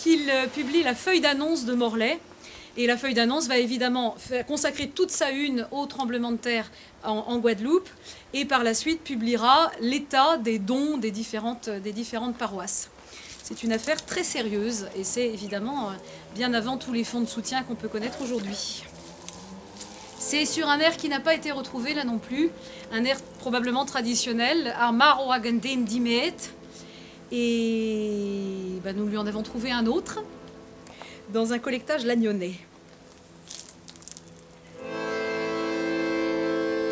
qu'il publie la feuille d'annonce de Morlaix. Et la feuille d'annonce va évidemment consacrer toute sa une au tremblement de terre en Guadeloupe, et par la suite publiera l'état des dons des différentes paroisses. C'est une affaire très sérieuse, et c'est évidemment bien avant tous les fonds de soutien qu'on peut connaître aujourd'hui. C'est sur un air qui n'a pas été retrouvé là non plus, un air probablement traditionnel, Armar Oagendem Dimeet, et nous lui en avons trouvé un autre dans un collectage lagnonnais.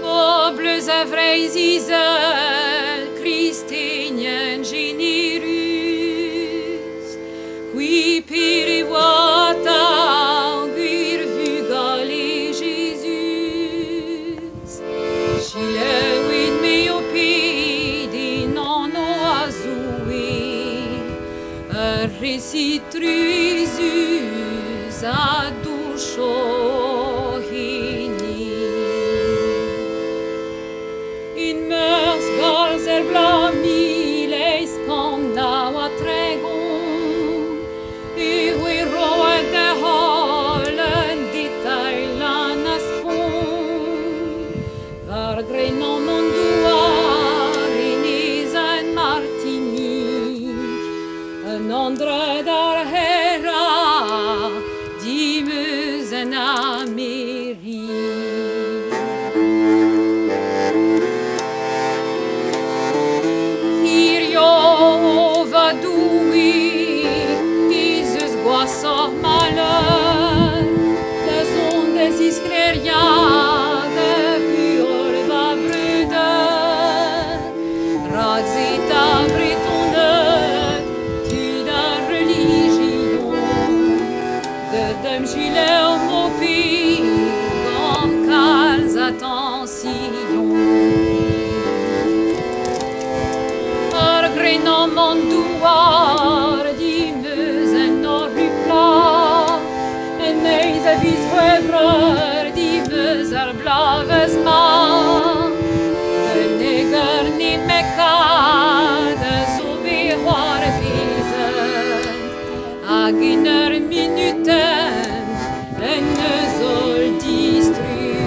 Pobles vrei Isel, Christinien generus, qui perivoata augur vugale Jesus, Chilewid meopidi nono azui, recitrusus adushohini. In mörs garzer blami leis komna wa trägon, ui roa de halen ditailanas pon, var grenom monduar in Martinique, un andre dar herra dimus en Amérique. Sor malheur, des ondes iscleriade, pure va brûler, razita bretonneux, tu la religion, de dem gilet au mopi, comme cales attention. Orgrenom monduar, vis rövrör divus blaves man, de neger ni mekade så behar fisen, aginer minuten en sol distruget.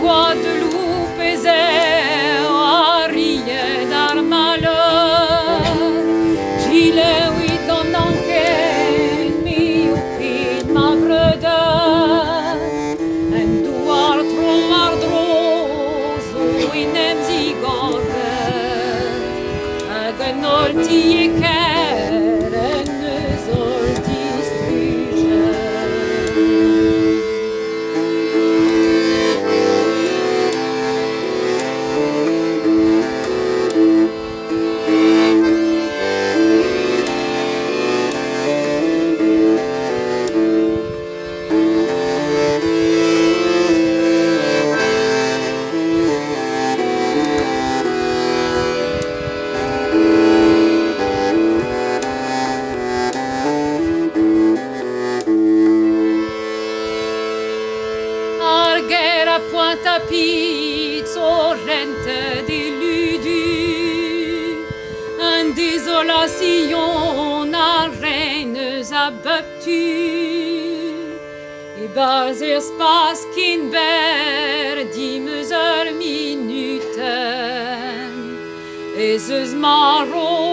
Guadeloupe est arié dar malheur, gilet die keren soll distrugen. Pointe-à-Pitre, sorrente déludu, en désolation, à reines abattues, et bas espace qu'inber, dimeseur minuten, et zeus maro